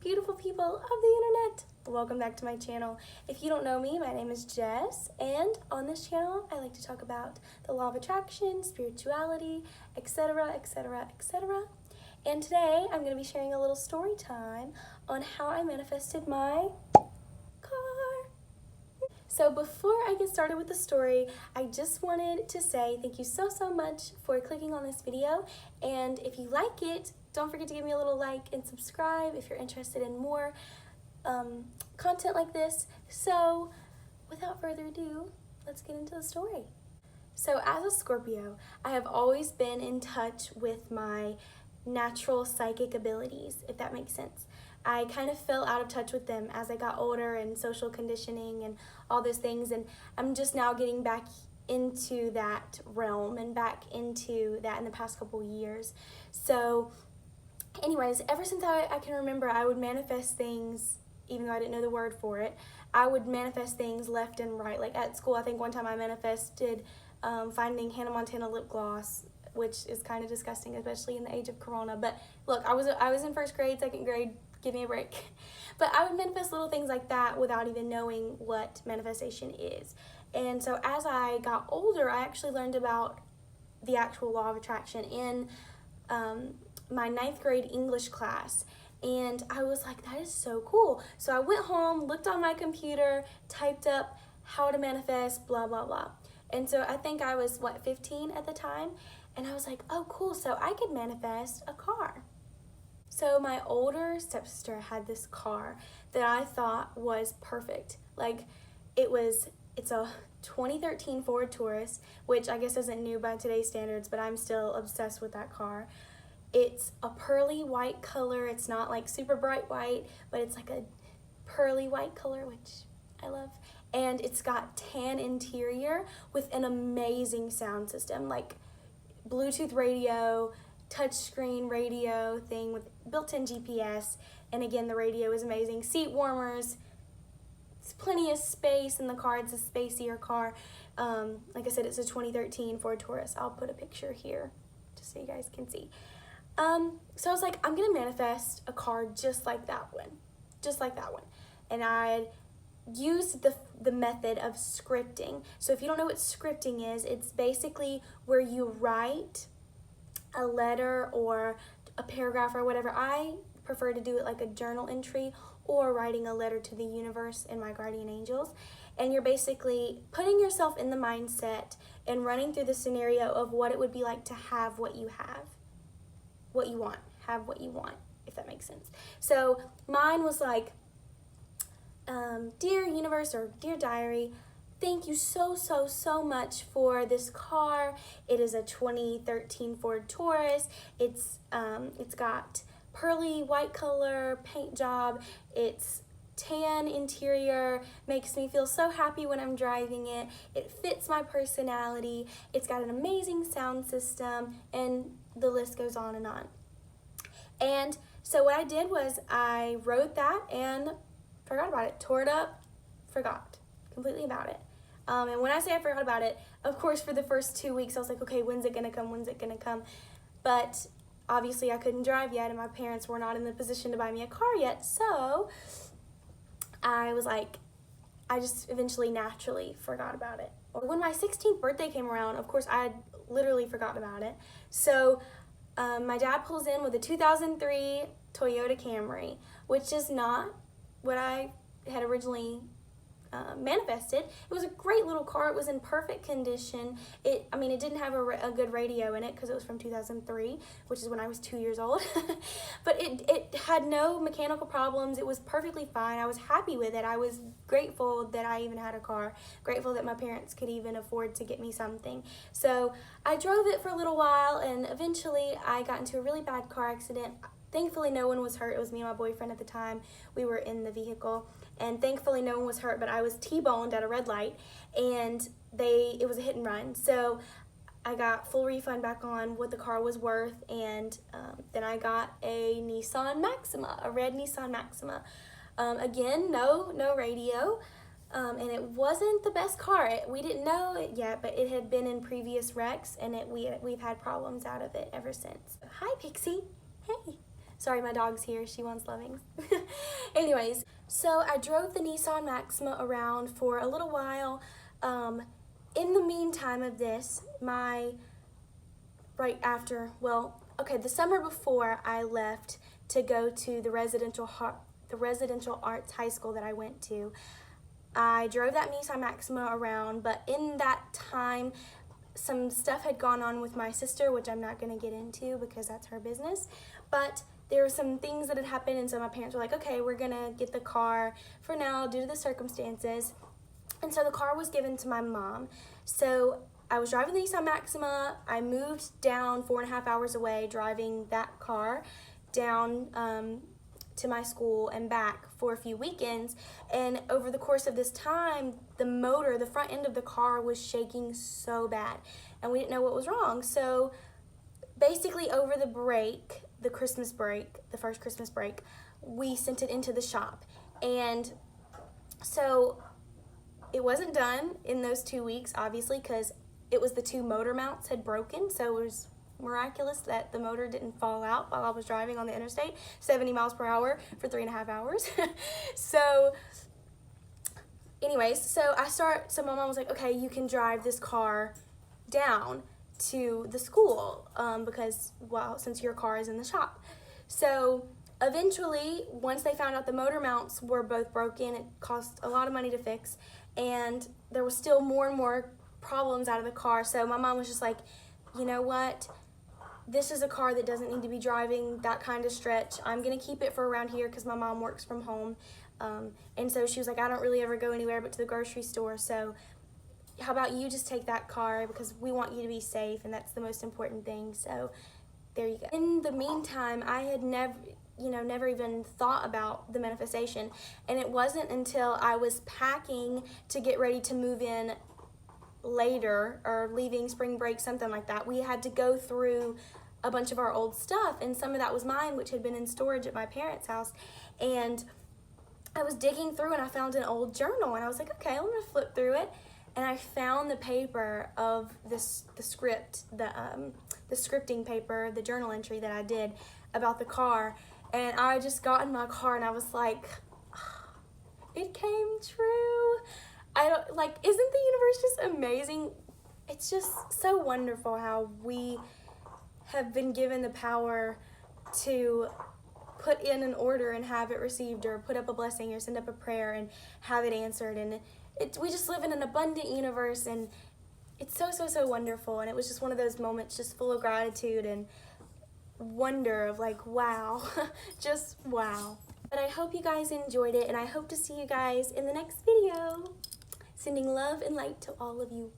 beautiful people of the internet. Welcome back to my channel. If you don't know me, my name is Jess, and on this channel, I like to talk about the law of attraction, spirituality, etc., etc., etc. And today, I'm going to be sharing a little story time on how I manifested my car. So before I get started with the story, I just wanted to say thank you so much for clicking on this video, and if you like it, don't forget to give me a little like and subscribe if you're interested in more content like this. So without further ado, let's get into the story. So as a Scorpio, I have always been in touch with my natural psychic abilities, if that makes sense. I kind of fell out of touch with them as I got older and social conditioning and all those things, and I'm just now getting back into that realm and back into that in the past couple years. So anyways, ever since I can remember, I would manifest things, even though I didn't know the word for it. I would manifest things left and right. Like at school, I think one time I manifested finding Hannah Montana lip gloss, which is kind of disgusting, especially in the age of Corona. But look, I was in first grade, second grade, give me a break. But I would manifest little things like that without even knowing what manifestation is. And so as I got older, I actually learned about the actual law of attraction in my 9th grade English class. And I was like, that is so cool. So I went home, looked on my computer, typed up how to manifest, blah, blah, blah. And so I think I was, 15 at the time? And I was like, oh, cool, so I could manifest a car. So my older stepsister had this car that I thought was perfect. Like, it's a 2013 Ford Taurus, which I guess isn't new by today's standards, but I'm still obsessed with that car. It's a pearly white color. It's not like super bright white, but it's like a pearly white color, which I love. And it's got tan interior with an amazing sound system, like Bluetooth radio, touchscreen radio thing with built-in GPS. And again, the radio is amazing. Seat warmers. It's plenty of space in the car. It's a spacier car. Like I said, it's a 2013 Ford Taurus. I'll put a picture here just so you guys can see. So I was like, I'm gonna manifest a car just like that one, and I used the method of scripting. So if you don't know what scripting is, it's basically where you write a letter or a paragraph or whatever. I prefer to do it like a journal entry or writing a letter to the universe and my guardian angels. And you're basically putting yourself in the mindset and running through the scenario of what it would be like to have what you have. What you want, have what you want, if that makes sense. So mine was like, dear universe or dear diary, thank you so much for this car. It is a 2013 Ford Taurus. It's got pearly white color paint job. It's tan interior, makes me feel so happy when I'm driving it. It fits my personality. It's got an amazing sound system, and the list goes on and on. And so what I did was I wrote that and forgot about it, tore it up, forgot completely about it. And when I say I forgot about it, of course, for the first 2 weeks, I was like, okay, when's it gonna come? When's it gonna come? But obviously I couldn't drive yet, and my parents were not in the position to buy me a car yet. So I was like, I just eventually naturally forgot about it. When my 16th birthday came around, of course, I had literally forgotten about it. So my dad pulls in with a 2003 Toyota Camry, which is not what I had originally manifested. It was a great little car. It was in perfect condition. It didn't have a good radio in it because it was from 2003, which is when I was 2 years old. But it had no mechanical problems. It was perfectly fine. I was happy with it. I was grateful that I even had a car, grateful that my parents could even afford to get me something. So I drove it for a little while, and eventually I got into a really bad car accident. Thankfully, no one was hurt. It was me and my boyfriend at the time. We were in the vehicle, and thankfully no one was hurt, but I was T-boned at a red light, and it was a hit and run. So I got full refund back on what the car was worth, and then I got a Nissan Maxima, a red Nissan Maxima. Again, no radio, and it wasn't the best car. We didn't know it yet, but it had been in previous wrecks, and we've had problems out of it ever since. Hi, Pixie. Hey. Sorry, my dog's here. She wants loving. Anyways, so I drove the Nissan Maxima around for a little while. In the meantime of this, the summer before I left to go to the residential arts high school that I went to, I drove that Nissan Maxima around, but in that time, some stuff had gone on with my sister, which I'm not going to get into because that's her business, but there were some things that had happened, and so my parents were like, okay, we're going to get the car for now due to the circumstances. And so the car was given to my mom. So I was driving the Nissan Maxima. I moved down 4.5 hours away, driving that car down to my school and back for a few weekends. And over the course of this time, the front end of the car was shaking so bad, and we didn't know what was wrong. So basically over the break, the first Christmas break, we sent it into the shop. And so it wasn't done in those 2 weeks, obviously, because it was the two motor mounts had broken. So it was miraculous that the motor didn't fall out while I was driving on the interstate, 70 miles per hour for 3.5 hours. So anyways, so my mom was like, okay, you can drive this car down to the school since your car is in the shop. So eventually, once they found out the motor mounts were both broken, it cost a lot of money to fix, and there was still more and more problems out of the car. So my mom was just like, you know what? This is a car that doesn't need to be driving that kind of stretch. I'm going to keep it for around here because my mom works from home. And so she was like, I don't really ever go anywhere but to the grocery store. So how about you just take that car, because we want you to be safe, and that's the most important thing. So there you go. In the meantime, I had never even thought about the manifestation. And it wasn't until I was packing to get ready to move in later, or leaving spring break, something like that, we had to go through a bunch of our old stuff, and some of that was mine, which had been in storage at my parents' house. And I was digging through and I found an old journal, and I was like, okay, I'm gonna flip through it. And I found the paper of the scripting paper, the journal entry that I did about the car. And I just got in my car and I was like, oh, it came true. Isn't the universe just amazing? It's just so wonderful how we have been given the power to put in an order and have it received, or put up a blessing or send up a prayer and have it answered. And we just live in an abundant universe, and it's so, so, so wonderful. And it was just one of those moments just full of gratitude and wonder of like, wow, just wow. But I hope you guys enjoyed it, and I hope to see you guys in the next video. Sending love and light to all of you.